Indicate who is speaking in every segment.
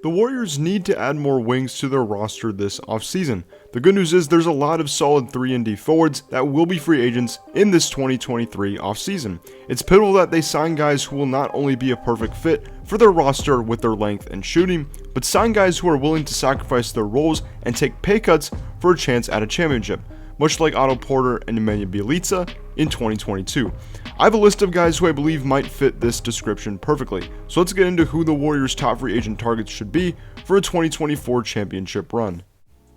Speaker 1: The Warriors need to add more wings to their roster this offseason. The good news is there's a lot of solid 3-and-D forwards that will be free agents in this 2023 offseason. It's pivotal that they sign guys who will not only be a perfect fit for their roster with their length and shooting, but sign guys who are willing to sacrifice their roles and take pay cuts for a chance at a championship, much like Otto Porter and Nemanja Bjelica in 2022. I have a list of guys who I believe might fit this description perfectly, so let's get into who the Warriors' top free agent targets should be for a 2024 championship run.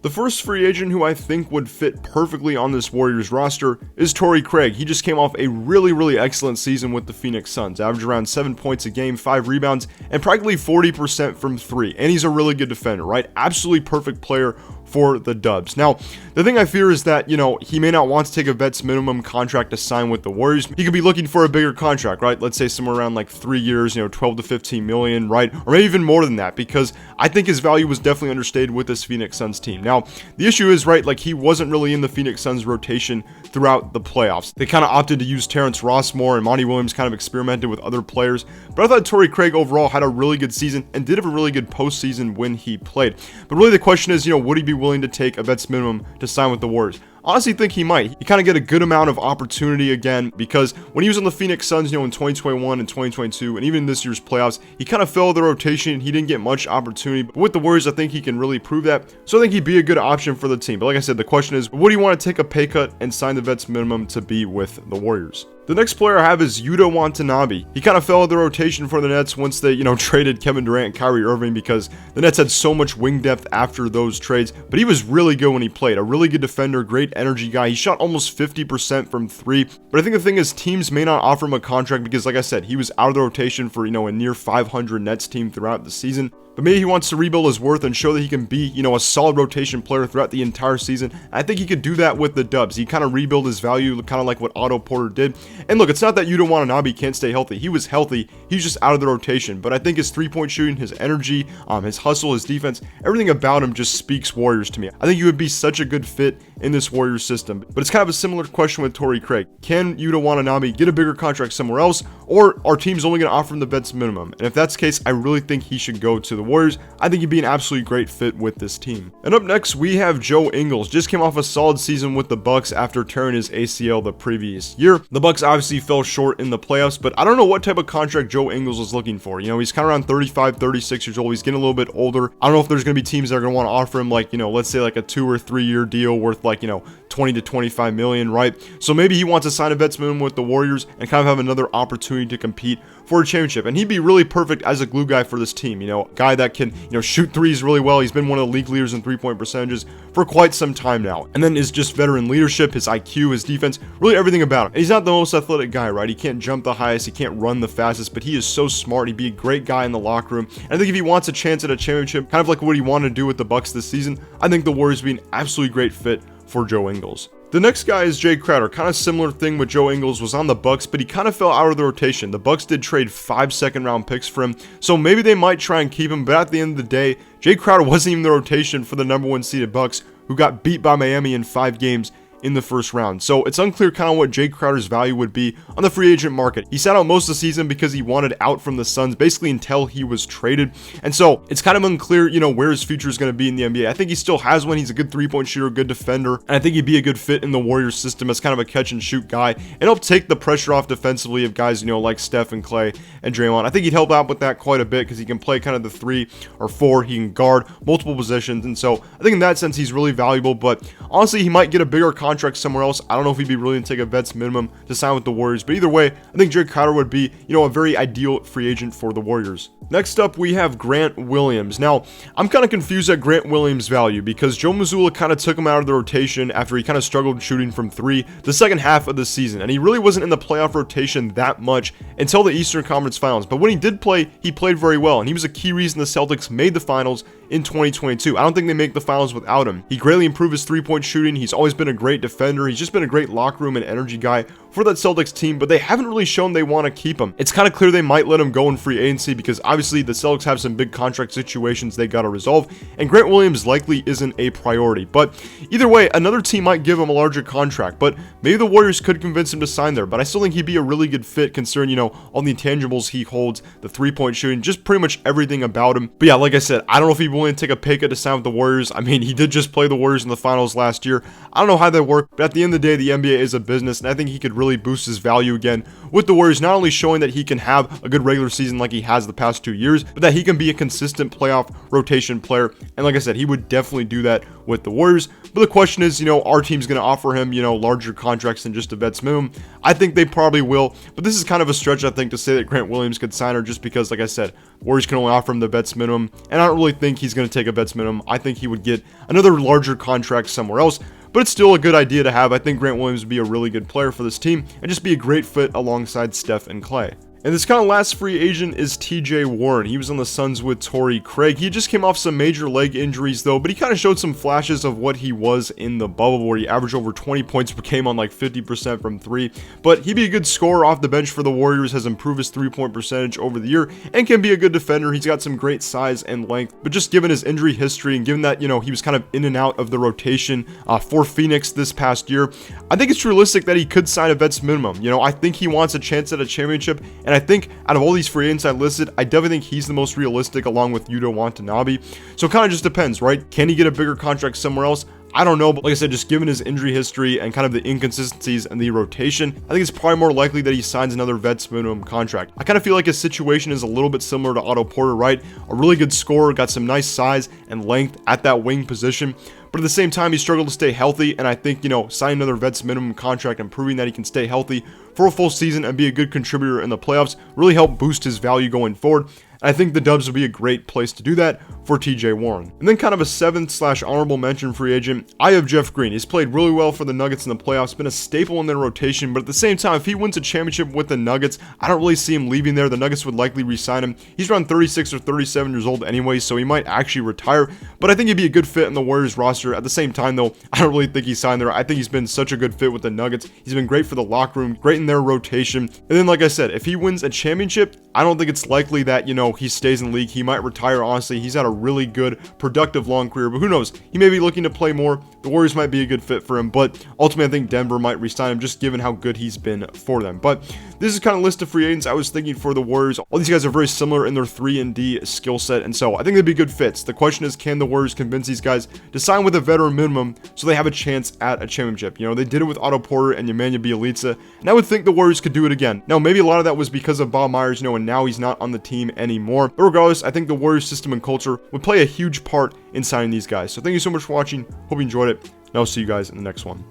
Speaker 1: The first free agent who I think would fit perfectly on this Warriors roster is Torrey Craig. He just came off a really excellent season with the Phoenix Suns, averaged around 7 points a game, 5 rebounds, and practically 40% from 3, and he's a really good defender, right? Absolutely perfect player for the Dubs. Now, the thing I fear is that, he may not want to take a vet's minimum contract to sign with the Warriors. He could be looking for a bigger contract, right? Let's say somewhere around like 3 years, 12 to 15 million, right? Or maybe even more than that, because I think his value was definitely understated with this Phoenix Suns team. Now, the issue is, right, like he wasn't really in the Phoenix Suns rotation throughout the playoffs. They kind of opted to use Terrence Ross more, and Monty Williams kind of experimented with other players. But I thought Torrey Craig overall had a really good season and did have a really good postseason when he played. But really the question is, would he be willing to take a vet's minimum to sign with the Warriors? Honestly think he might. He kind of get a good amount of opportunity again, because when he was on the Phoenix Suns, in 2021 and 2022, and even this year's playoffs, he kind of fell the rotation. He didn't get much opportunity, but with the Warriors, I think he can really prove that. So I think he'd be a good option for the team. But like I said, the question is, would he want to take a pay cut and sign the vet's minimum to be with the Warriors? The next player I have is Yuta Watanabe. He kind of fell in the rotation for the Nets once they, traded Kevin Durant and Kyrie Irving, because the Nets had so much wing depth after those trades, but he was really good when he played. A really good defender, great energy guy. He shot almost 50% from 3, but I think the thing is teams may not offer him a contract because, like I said, he was out of the rotation for, a near 500 Nets team throughout the season. But maybe he wants to rebuild his worth and show that he can be, a solid rotation player throughout the entire season. I think he could do that with the Dubs. He kind of rebuild his value, kind of like what Otto Porter did. And look, it's not that Yuta Watanabe can't stay healthy. He was healthy. He's just out of the rotation. But I think his three-point shooting, his energy, his hustle, his defense, everything about him just speaks Warriors to me. I think he would be such a good fit in this Warriors system. But it's kind of a similar question with Torrey Craig. Can Yuta Watanabe get a bigger contract somewhere else, or are teams only going to offer him the vet's minimum? And if that's the case, I really think he should go to the Warriors. I think he'd be an absolutely great fit with this team. And up next, we have Joe Ingles. Just came off a solid season with the Bucks after tearing his ACL the previous year. The Bucks obviously fell short in the playoffs, but I don't know what type of contract Joe Ingles is looking for. He's kind of around 35, 36 years old. He's getting a little bit older. I don't know if there's going to be teams that are going to want to offer him let's say like a 2 or 3 year deal worth 20 to 25 million, right? So maybe he wants to sign a vet's minimum with the Warriors and kind of have another opportunity to compete for a championship. And he'd be really perfect as a glue guy for this team. Guy that can, shoot threes really well. He's been one of the league leaders in 3-point percentages for quite some time now. And then is just veteran leadership, his IQ, his defense, really everything about him. And he's not the most athletic guy, right? He can't jump the highest, he can't run the fastest, but he is so smart. He'd be a great guy in the locker room. And I think if he wants a chance at a championship, kind of like what he wanted to do with the Bucks this season, I think the Warriors would be an absolutely great fit for Joe Ingles. The next guy is Jay Crowder. Kind of similar thing with Joe Ingles, was on the Bucks, but he kind of fell out of the rotation. The Bucks did trade 5 second-round picks for him, so maybe they might try and keep him, but at the end of the day, Jay Crowder wasn't even in the rotation for the number 1 seeded Bucks, who got beat by Miami in 5 games in the first round. So it's unclear kind of what Jay Crowder's value would be on the free agent market. He sat out most of the season because he wanted out from the Suns basically until he was traded. And so it's kind of unclear, where his future is going to be in the NBA. I think he still has one. He's a good 3-point shooter, good defender. And I think he'd be a good fit in the Warriors system as kind of a catch and shoot guy. And help take the pressure off defensively of guys, like Steph and Clay and Draymond. I think he'd help out with that quite a bit because he can play kind of the 3 or 4. He can guard multiple positions. And so I think in that sense, he's really valuable. But honestly, he might get a bigger contract somewhere else. I don't know if he'd be willing to take a vet's minimum to sign with the Warriors, but either way, I think Jay Crowder would be, a very ideal free agent for the Warriors. Next up, we have Grant Williams. Now, I'm kind of confused at Grant Williams' value because Joe Mazzulla kind of took him out of the rotation after he kind of struggled shooting from 3 the second half of the season, and he really wasn't in the playoff rotation that much until the Eastern Conference Finals. But when he did play, he played very well, and he was a key reason the Celtics made the finals in 2022. I don't think they make the finals without him. He greatly improved his 3-point shooting. He's always been a great defender. He's just been a great locker room and energy guy for that Celtics team, but they haven't really shown they want to keep him. It's kind of clear they might let him go in free agency because obviously the Celtics have some big contract situations they got to resolve, and Grant Williams likely isn't a priority. But either way, another team might give him a larger contract, but maybe the Warriors could convince him to sign there. But I still think he'd be a really good fit considering, you know, all the intangibles he holds, the three-point shooting, just pretty much everything about him. But yeah, like I said, I don't know if he'd be willing to take a pay cut to sign with the Warriors. I mean, he did just play the Warriors in the finals last year. I don't know how that worked, but at the end of the day, the NBA is a business, and I think he could really boost his value again with the Warriors, not only showing that he can have a good regular season like he has the past 2 years, but that he can be a consistent playoff rotation player. And like I said, he would definitely do that with the Warriors. But the question is, you know, our team's going to offer him, you know, larger contracts than just a vet's minimum. I think they probably will, but this is kind of a stretch, I think, to say that Grant Williams could sign her just because, like I said, Warriors can only offer him the vet's minimum, and I don't really think he's going to take a vet's minimum. I think he would get another larger contract somewhere else, but it's still a good idea to have. I think Grant Williams would be a really good player for this team and just be a great fit alongside Steph and Clay. And this kind of last free agent is TJ Warren. He was on the Suns with Torrey Craig. He just came off some major leg injuries though, but he kind of showed some flashes of what he was in the bubble, where he averaged over 20 points per game on like 50% from three. But he'd be a good scorer off the bench for the Warriors, has improved his three-point percentage over the year, and can be a good defender. He's got some great size and length, but just given his injury history and given that, you know, he was kind of in and out of the rotation for Phoenix this past year, I think it's realistic that he could sign a vet's minimum. You know, I think he wants a chance at a championship, and I think out of all these free agents I listed, I definitely think he's the most realistic along with Yuta Watanabe. So it kind of just depends, right? Can he get a bigger contract somewhere else? I don't know, but like I said, just given his injury history and kind of the inconsistencies in the rotation, I think it's probably more likely that he signs another vet's minimum contract. I kind of feel like his situation is a little bit similar to Otto Porter, right? A really good scorer, got some nice size and length at that wing position, but at the same time, he struggled to stay healthy, and I think, you know, signing another vet's minimum contract and proving that he can stay healthy for a full season and be a good contributor in the playoffs really help boost his value going forward. I think the Dubs would be a great place to do that for TJ Warren. And then kind of a 7th/honorable mention free agent, I have Jeff Green. He's played really well for the Nuggets in the playoffs, been a staple in their rotation, but at the same time, if he wins a championship with the Nuggets, I don't really see him leaving there. The Nuggets would likely re-sign him. He's around 36 or 37 years old anyway, so he might actually retire, but I think he'd be a good fit in the Warriors roster. At the same time, though, I don't really think he's signed there. I think he's been such a good fit with the Nuggets. He's been great for the locker room, great in their rotation. And then, like I said, if he wins a championship, I don't think it's likely that, you know, he stays in the league. He might retire, honestly. He's had a really good, productive, long career, but who knows? He may be looking to play more. The Warriors might be a good fit for him, but ultimately, I think Denver might re-sign him just given how good he's been for them. But this is kind of a list of free agents I was thinking for the Warriors. All these guys are very similar in their 3-and-D skill set, and so I think they'd be good fits. The question is, can the Warriors convince these guys to sign with a veteran minimum so they have a chance at a championship? You know, they did it with Otto Porter and Nemanja Bjelica, and I would think the Warriors could do it again. Now, maybe a lot of that was because of Bob Myers, you know, and now he's not on the team anymore. But regardless, I think the Warriors system and culture would play a huge part in signing these guys. So thank you so much for watching. Hope you enjoyed it, and I'll see you guys in the next one.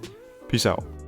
Speaker 1: Peace out.